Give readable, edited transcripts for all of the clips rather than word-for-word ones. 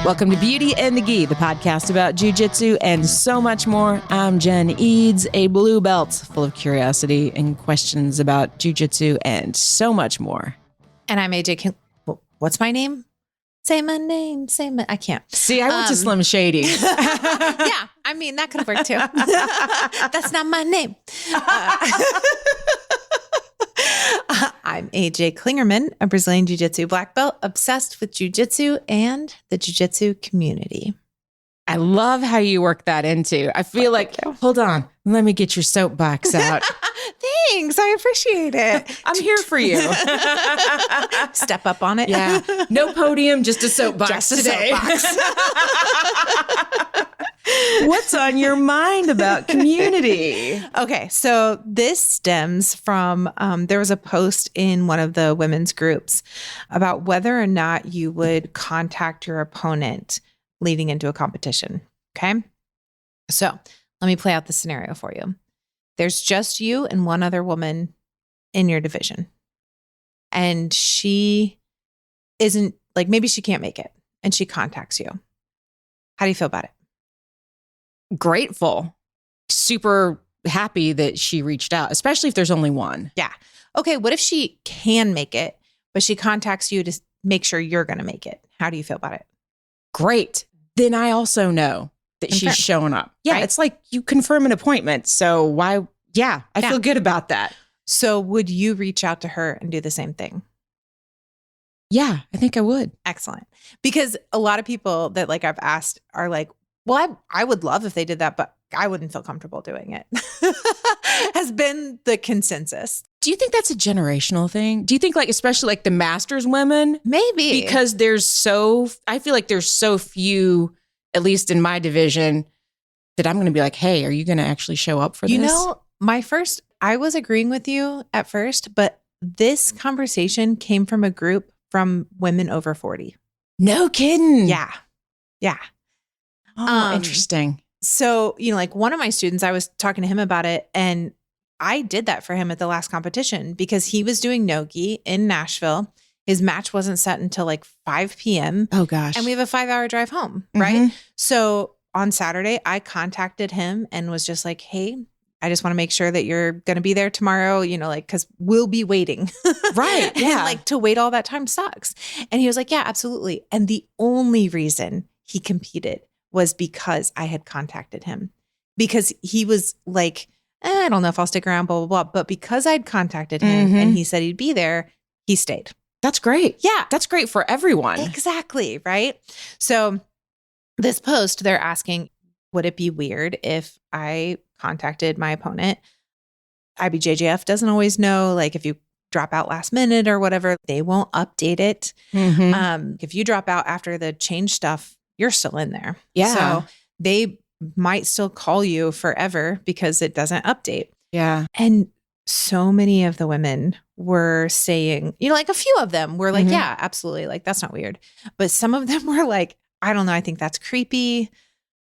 Welcome to Beauty and the Gi, the podcast about jiu-jitsu and so much more. I'm Jen Eads, a blue belt full of curiosity and questions about jiu-jitsu and so much more. And I'm AJ. What's my name? Say my name. I can't. See, I went to Slim Shady. Yeah, I mean, that could have worked too. That's not my name. I'm AJ Klingerman, a Brazilian Jiu-Jitsu black belt, obsessed with Jiu-Jitsu and the Jiu-Jitsu community. I love how you work that into. I feel hold on, let me get your soapbox out. Thanks, I appreciate it. I'm here for you. Step up on it. Yeah, no podium, just a soapbox Just a today. soapbox. What's on your mind about community? Okay, so this stems from, there was a post in one of the women's groups about whether or not you would contact your opponent leading into a competition. Okay, so let me play out the scenario for you. There's just you and one other woman in your division. And she isn't, maybe she can't make it and she contacts you. How do you feel about it? Grateful, super happy that she reached out, especially if there's only one. Yeah. Okay. What if she can make it, but she contacts you to make sure you're going to make it? How do you feel about it? Great. Then I also know that she's showing up. Yeah. Right? It's like you confirm an appointment. So why? Yeah. I feel good about that. So would you reach out to her and do the same thing? Yeah, I think I would. Excellent. Because a lot of people that I've asked are like, well, I would love if they did that, but I wouldn't feel comfortable doing it. Has been the consensus. Do you think that's a generational thing? Do you think especially the masters women? Maybe. Because I feel like there's so few, at least in my division, that I'm going to be like, hey, are you going to actually show up for this? You know, I was agreeing with you at first, but this conversation came from a group from women over 40. No kidding. Yeah. Yeah. Oh, interesting. So, one of my students, I was talking to him about it, and I did that for him at the last competition because he was doing no-gi in Nashville. His match wasn't set until 5 p.m. Oh, gosh. And we have a 5-hour drive home, right? So on Saturday, I contacted him and was just like, hey, I just want to make sure that you're going to be there tomorrow, because we'll be waiting. Right. Yeah. And to wait all that time sucks. And he was like, yeah, absolutely. And the only reason he competed was because I had contacted him, because he was like, I don't know if I'll stick around, blah, blah, blah. But because I'd contacted him and he said he'd be there, he stayed. That's great. Yeah. That's great for everyone. Exactly. Right. So this post, they're asking, would it be weird if I contacted my opponent? IBJJF doesn't always know, if you drop out last minute or whatever, they won't update it. If you drop out after the change stuff, you're still in there. Yeah. So they might still call you forever because it doesn't update. Yeah. And so many of the women were saying, a few of them were like, yeah, absolutely. That's not weird. But some of them were like, I don't know. I think that's creepy.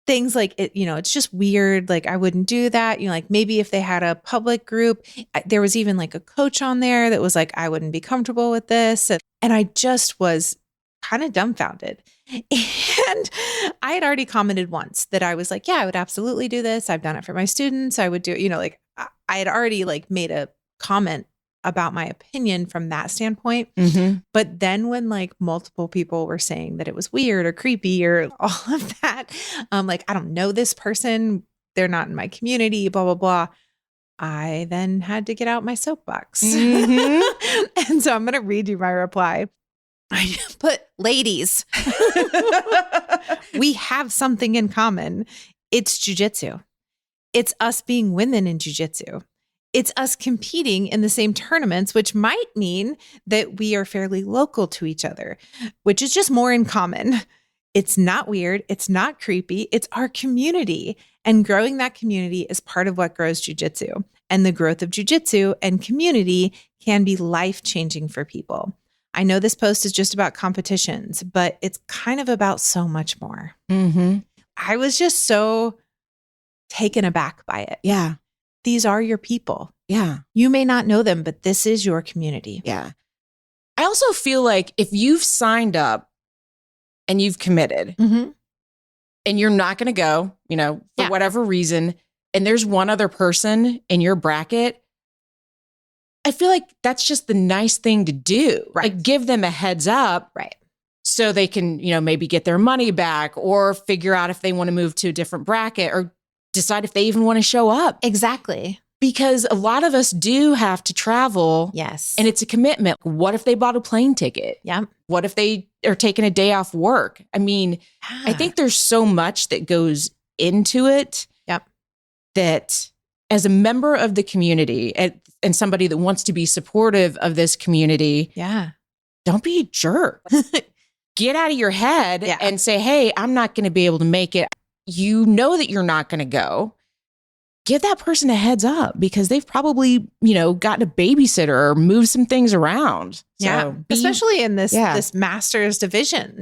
Things like it, it's just weird. I wouldn't do that. Maybe if they had a public group, there was even a coach on there that was like, I wouldn't be comfortable with this. And I just was kind of dumbfounded. And I had already commented once that I was like, yeah, I would absolutely do this. I've done it for my students. I would do, I had already made a comment about my opinion from that standpoint. But then when multiple people were saying that it was weird or creepy or all of that, I don't know this person. They're not in my community, blah, blah, blah. I then had to get out my soapbox. And so I'm going to read you my reply. I put, ladies, we have something in common. It's jiu-jitsu. It's us being women in jiu-jitsu. It's us competing in the same tournaments, which might mean that we are fairly local to each other, which is just more in common. It's not weird. It's not creepy. It's our community. And growing that community is part of what grows jiu-jitsu. And the growth of jiu-jitsu and community can be life-changing for people. I know this post is just about competitions, but it's kind of about so much more. I was just so taken aback by it. Yeah. These are your people. Yeah. You may not know them, but this is your community. Yeah. I also feel like if you've signed up and you've committed and you're not going to go, for whatever reason, and there's one other person in your bracket, I feel like that's just the nice thing to do. Right. Like give them a heads up. Right. So they can, maybe get their money back or figure out if they want to move to a different bracket or decide if they even want to show up. Exactly. Because a lot of us do have to travel. Yes. And it's a commitment. What if they bought a plane ticket? Yeah. What if they are taking a day off work? I mean, I think there's so much that goes into it. Yep. That as a member of the community and somebody that wants to be supportive of this community, don't be a jerk. Get out of your head and say, hey, I'm not going to be able to make it. You know that you're not going to go. Give that person a heads up because they've probably, gotten a babysitter or moved some things around. So especially in this master's division,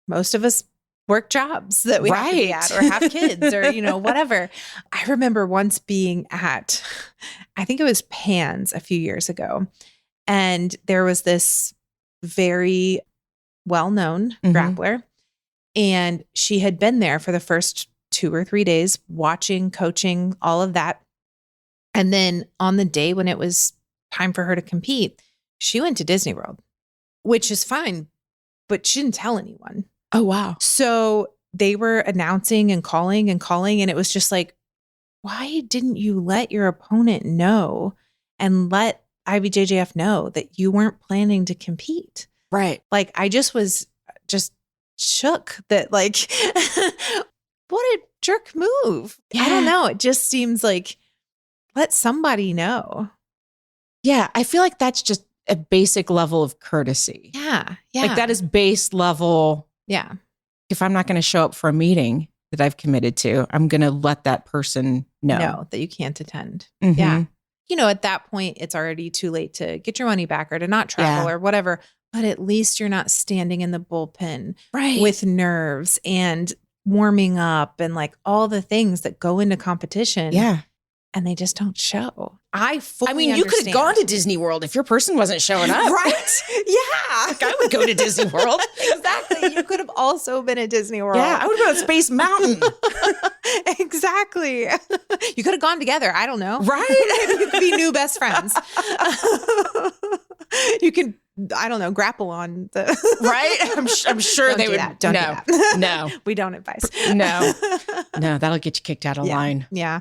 most of us work jobs that we have to be at or have kids or, whatever. I remember once being at, I think it was Pan's a few years ago. And there was this very well-known grappler. And she had been there for the first 2 or 3 days, watching, coaching, all of that. And then on the day when it was time for her to compete, she went to Disney World, which is fine, but she didn't tell anyone. Oh, wow. So they were announcing and calling. And it was just like, why didn't you let your opponent know and let IBJJF know that you weren't planning to compete? Right. Like, I just was just shook that like, what a jerk move. Yeah. I don't know. It just seems like, let somebody know. Yeah. I feel like that's just a basic level of courtesy. Yeah. Like that is base level. Yeah. If I'm not going to show up for a meeting that I've committed to, I'm going to let that person know that you can't attend. Yeah. At that point, it's already too late to get your money back or to not travel or whatever. But at least you're not standing in the bullpen with nerves and warming up and like all the things that go into competition. Yeah. And they just don't show. You could have gone to Disney World if your person wasn't showing up. Right? Yeah. Like I would go to Disney World. Exactly. You could have also been at Disney World. Yeah, I would have been at Space Mountain. Exactly. You could have gone together. I don't know. Right? Maybe you could be new best friends. You can, I don't know, grapple on the... Right? I'm sure they would. Don't do that. No. We don't advise. No, that'll get you kicked out of line. Yeah.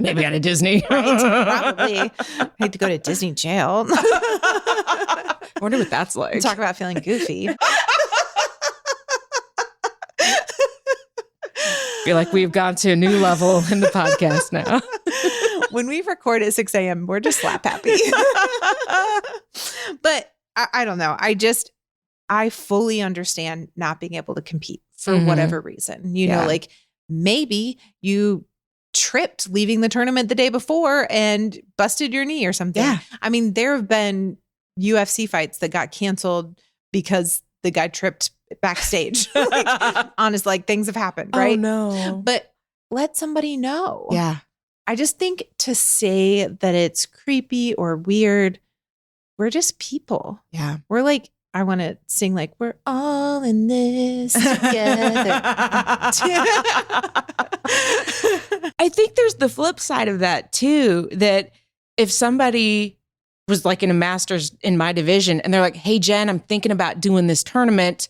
Maybe out of Disney. Right? Probably. I hate to go to Disney jail. I wonder what that's like. Talk about feeling goofy. Feel like we've gone to a new level in the podcast now. When we record at 6 a.m., we're just slap happy. But I don't know. I fully understand not being able to compete for whatever reason. Like maybe you tripped leaving the tournament the day before and busted your knee or something. Yeah. I mean, there have been UFC fights that got canceled because the guy tripped backstage. Honest, things have happened, right? Oh, no. But let somebody know. Yeah. I just think to say that it's creepy or weird, we're just people. Yeah. We're like, I want to sing we're all in this together. I think there's the flip side of that too, that if somebody was in a master's in my division and they're like, hey, Jen, I'm thinking about doing this tournament.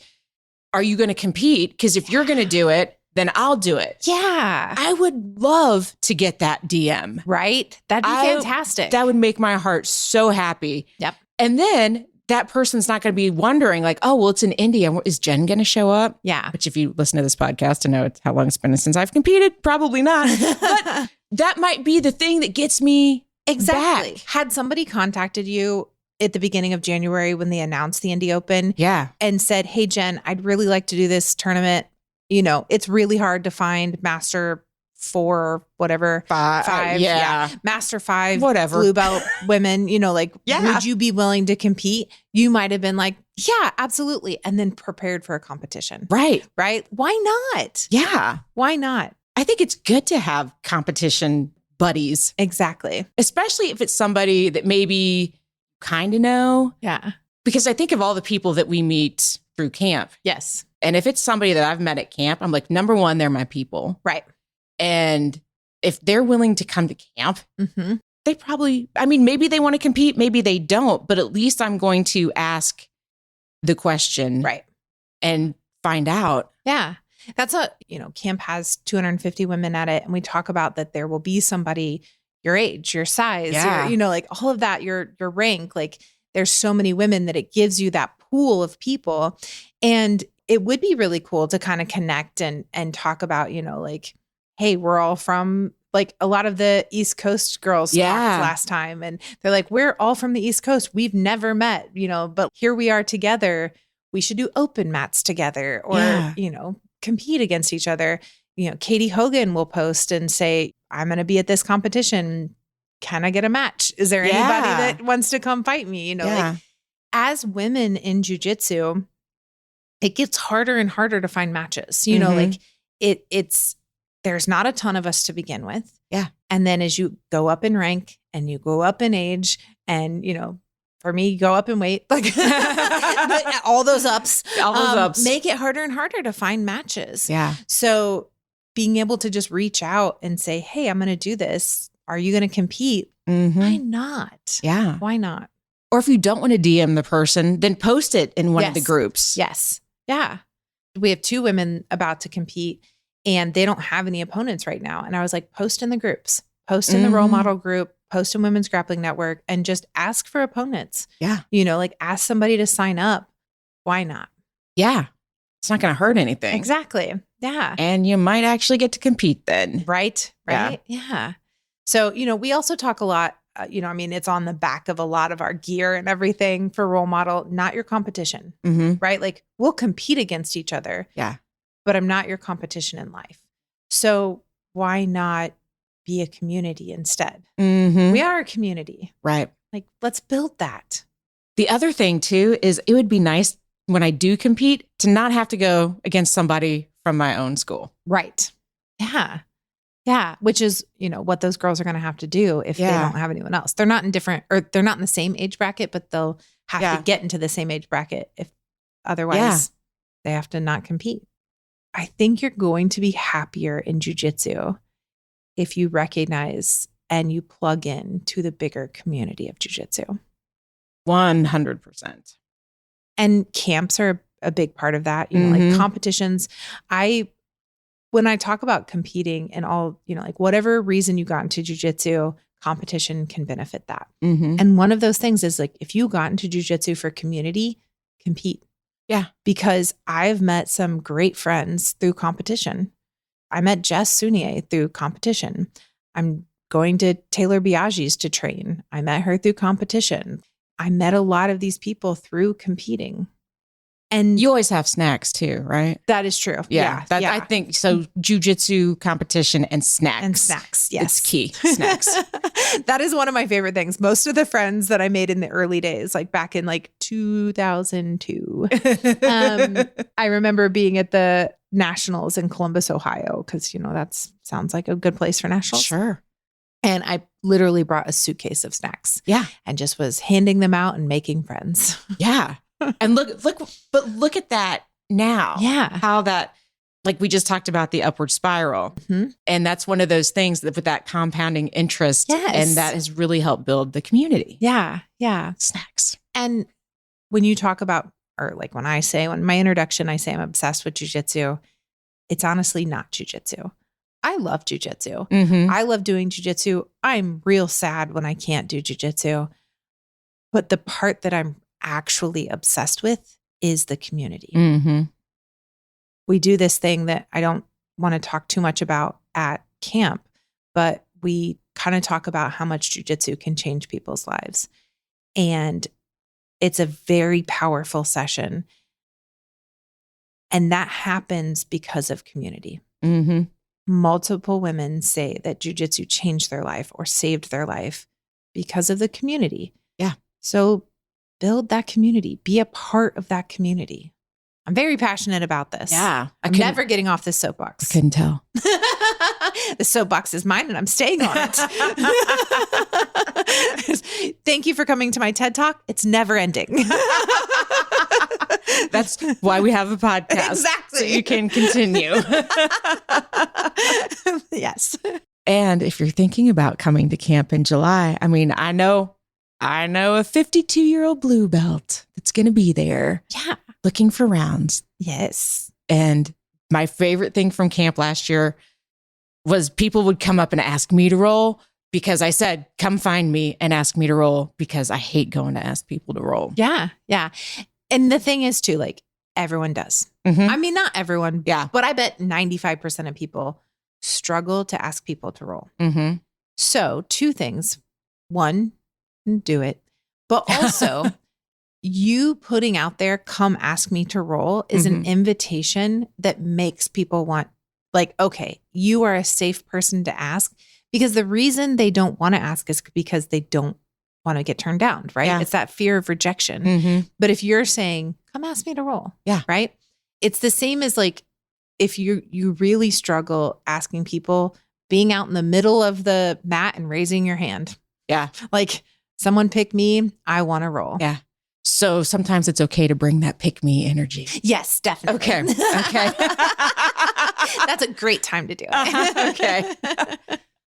Are you going to compete? Because if you're going to do it, then I'll do it. Yeah. I would love to get that DM. Right? That'd be fantastic. That would make my heart so happy. Yep. And then that person's not going to be wondering oh, well, it's in India. Is Jen going to show up? Yeah. Which if you listen to this podcast and know how long it's been since I've competed, probably not. But that might be the thing that gets me exactly. back. Had somebody contacted you at the beginning of January when they announced the Indie Open and said, hey, Jen, I'd really like to do this tournament. It's really hard to find Master 4, whatever. 5. Yeah. Master 5. Whatever. Blue belt women, would you be willing to compete? You might have been like, yeah, absolutely. And then prepared for a competition. Right. Right? Why not? Yeah. Why not? I think it's good to have competition buddies. Exactly. Especially if it's somebody that maybe kind of know. Yeah. Because I think of all the people that we meet through camp. Yes. And if it's somebody that I've met at camp, I'm like, number one, they're my people. Right. And if they're willing to come to camp, Mm-hmm. they probably, I mean, maybe they want to compete, maybe they don't, but at least I'm going to ask the question. Right. And find out. Yeah. That's camp has 250 women at it. And we talk about that there will be somebody your age, your size, your, like all of that, your rank. Like there's so many women that it gives you that pool of people. And it would be really cool to kind of connect and talk about, like, hey, we're all from like a lot of the East Coast girls talked last time. And they're like, we're all from the East Coast. We've never met, but here we are together. We should do open mats together or, compete against each other. Katie Hogan will post and say, I'm going to be at this competition. Can I get a match? Is there anybody that wants to come fight me? Like, as women in jiu-jitsu, it gets harder and harder to find matches. Like it's there's not a ton of us to begin with. Yeah. And then as you go up in rank and you go up in age and, for me, go up in weight, like all those ups, make it harder and harder to find matches. Yeah. So being able to just reach out and say, hey, I'm going to do this. Are you going to compete? Mm-hmm. Why not? Yeah. Why not? Or if you don't want to DM the person, then post it in one of the groups. Yes. Yeah. We have 2 women about to compete and they don't have any opponents right now. And I was like, post in the groups, post in the role model group, post in Women's Grappling Network, and just ask for opponents. Yeah. Like ask somebody to sign up. Why not? Yeah. It's not going to hurt anything. Exactly. Yeah. And you might actually get to compete then. Right. Yeah. So, we also talk a lot, it's on the back of a lot of our gear and everything for role model, not your competition, right? Like we'll compete against each other. Yeah. But I'm not your competition in life. So why not be a community instead? Mm-hmm. We are a community. Right. Like, let's build that. The other thing too is it would be nice when I do compete to not have to go against somebody from my own school. Right. Yeah. Yeah. Which is, what those girls are going to have to do if they don't have anyone else. They're not in they're not in the same age bracket, but they'll have to get into the same age bracket if otherwise they have to not compete. I think you're going to be happier in jiu-jitsu if you recognize and you plug in to the bigger community of jiu-jitsu. 100%. And camps are a big part of that, like competitions. When I talk about competing and all, like whatever reason you got into jiu-jitsu, competition can benefit that. Mm-hmm. And one of those things is like, if you got into jiu-jitsu for community, compete. Yeah. Because I've met some great friends through competition. I met Jess Sunier through competition. I'm going to Taylor Biaggi's to train. I met her through competition. I met a lot of these people through competing. And you always have snacks too, right? That is true. Yeah. I think so. Jiu-jitsu competition and snacks. And snacks. Yes. It's key. Snacks. That is one of my favorite things. Most of the friends that I made in the early days, like back in like 2002, I remember being at the Nationals in Columbus, Ohio, because, that sounds like a good place for Nationals. Sure. And I literally brought a suitcase of snacks. Yeah. And just was handing them out and making friends. Yeah. And look at that now. Yeah. How that, like we just talked about the upward spiral. Mm-hmm. And that's one of those things that with that compounding interest. Yes. And that has really helped build the community. Yeah. Yeah. Snacks. And when you talk about, or like when my introduction, I say I'm obsessed with jiu-jitsu, it's honestly not jiu-jitsu. I love jiu-jitsu. Mm-hmm. I love doing jiu-jitsu. I'm real sad when I can't do jiu-jitsu. But the part that I'm actually obsessed with is the community. Mm-hmm. We do this thing that I don't want to talk too much about at camp, but we kind of talk about how much jiu-jitsu can change people's lives. And it's a very powerful session. And that happens because of community. Mm-hmm. Multiple women say that jiu-jitsu changed their life or saved their life because of the community. Yeah. So build that community. Be a part of that community. I'm very passionate about this. Yeah. I'm never getting off this soapbox. I couldn't tell. The soapbox is mine and I'm staying on it. Thank you for coming to my TED Talk. It's never ending. That's why we have a podcast. Exactly. So you can continue. Yes. And if you're thinking about coming to camp in July, I mean, I know a 52-year-old blue belt that's going to be there. Yeah. Looking for rounds. Yes. And my favorite thing from camp last year was people would come up and ask me to roll because I said, come find me and ask me to roll because I hate going to ask people to roll. Yeah. Yeah. And the thing is too, like everyone does. Mm-hmm. I mean, not everyone. Yeah. But I bet 95% of people struggle to ask people to roll. Mm-hmm. So 2 things. 1, do it. But also you putting out there, come ask me to roll is an invitation that makes people want, like, okay, you are a safe person to ask, because the reason they don't want to ask is because they don't want to get turned down, right? Yeah. It's that fear of rejection. Mm-hmm. But if you're saying, come ask me to roll. Yeah. Right. It's the same as like, if you really struggle asking people, being out in the middle of the mat and raising your hand. Yeah. Like, someone pick me, I want to roll. Yeah. So sometimes it's okay to bring that pick me energy. Yes, definitely. Okay. That's a great time to do it. Okay.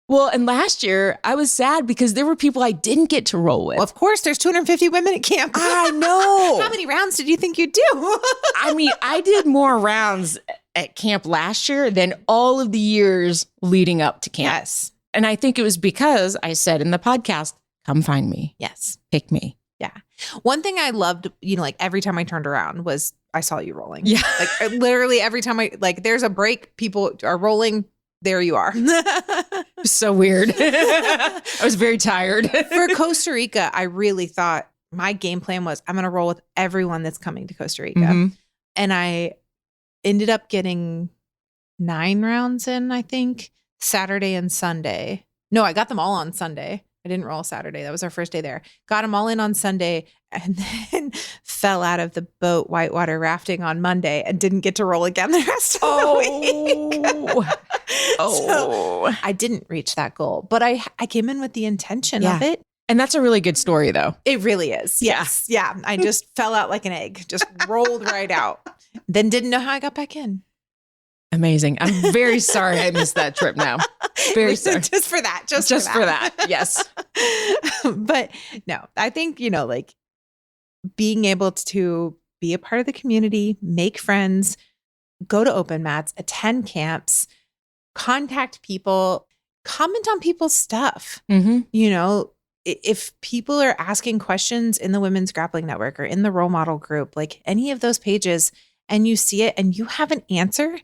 Well, and last year I was sad because there were people I didn't get to roll with. Well, of course, there's 250 women at camp. I know. How many rounds did you think you'd do? I mean, I did more rounds at camp last year than all of the years leading up to camp. Yes. And I think it was because I said in the podcast, come find me. Yes. Pick me. Yeah. One thing I loved, like every time I turned around was I saw you rolling. Yeah. Like literally every time there's a break, people are rolling. There you are. It was so weird. I was very tired. For Costa Rica, I really thought my game plan was I'm going to roll with everyone that's coming to Costa Rica. Mm-hmm. And I ended up getting 9 rounds in, I think, Saturday and Sunday. No, I got them all on Sunday. I didn't roll Saturday. That was our first day there. Got them all in on Sunday and then fell out of the boat whitewater rafting on Monday and didn't get to roll again the rest of the week. So I didn't reach that goal, but I came in with the intention of it. And that's a really good story, though. It really is. Yes. Yeah. I just fell out like an egg, just rolled right out. Then didn't know how I got back in. Amazing. I'm very sorry I missed that trip now. Very sorry. Just for that. Just for that. Yes. But no, I think, like being able to be a part of the community, make friends, go to open mats, attend camps, contact people, comment on people's stuff. Mm-hmm. If people are asking questions in the Women's Grappling Network or in the role model group, like any of those pages, and you see it and you have an answer.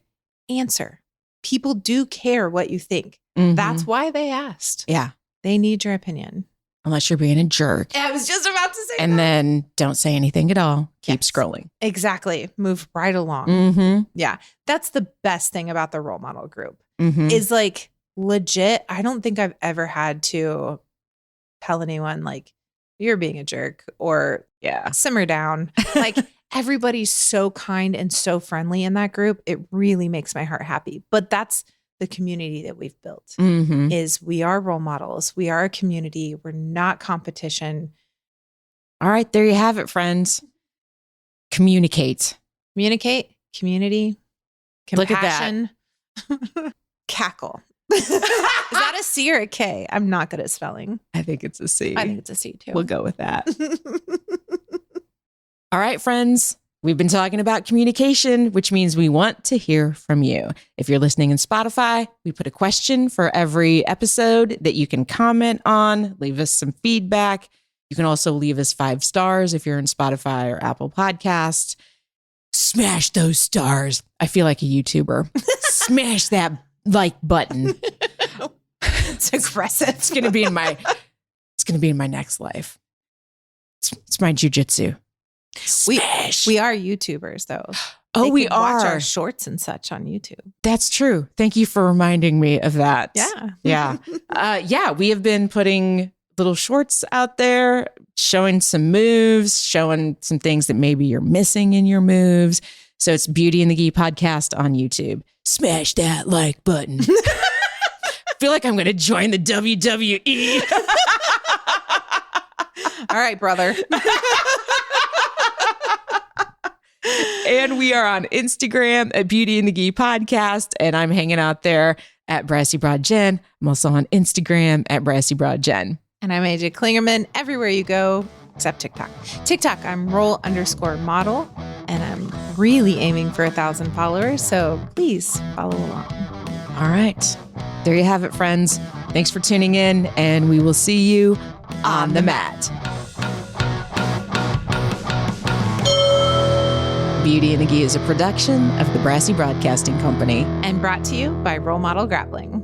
People do care what you think. Mm-hmm. That's why they asked. Yeah. They need your opinion. Unless you're being a jerk. I was just about to say and that. Then don't say anything at all. Keep scrolling. Exactly. Move right along. Mm-hmm. Yeah. That's the best thing about the role model group mm-hmm. is like legit. I don't think I've ever had to tell anyone like you're being a jerk or simmer down. Like everybody's so kind and so friendly in that group. It really makes my heart happy. But that's the community that we've built mm-hmm. is we are role models. We are a community. We're not competition. All right. There you have it, friends. Communicate, community, compassion. Look at that. Cackle. Is that a C or a K? I'm not good at spelling. I think it's a C. I think it's a C too. We'll go with that. All right, friends. We've been talking about communication, which means we want to hear from you. If you're listening in Spotify, we put a question for every episode that you can comment on, leave us some feedback. You can also leave us 5 stars if you're in Spotify or Apple Podcasts. Smash those stars. I feel like a YouTuber. Smash that like button. It's aggressive. It's going to be in my next life. It's my jiu-jitsu. Smash. We are YouTubers though. Oh, we are. Watch our shorts and such on YouTube. That's true. Thank you for reminding me of that. Yeah. Yeah. We have been putting little shorts out there, showing some moves, showing some things that maybe you're missing in your moves. So it's Beauty and the Gi podcast on YouTube. Smash that like button. I feel like I'm going to join the WWE. All right, brother. And we are on Instagram at Beauty and the Gi podcast. And I'm hanging out there at Brassy Broad Jen. I'm also on Instagram at Brassy Broad Jen. And I'm AJ Klingerman. Everywhere you go, except TikTok. TikTok, I'm roll_model. And I'm really aiming for 1,000 followers. So please follow along. All right. There you have it, friends. Thanks for tuning in. And we will see you on the mat. Beauty and the Gi is a production of the Brassy Broadcasting Company. And brought to you by Role Model Grappling.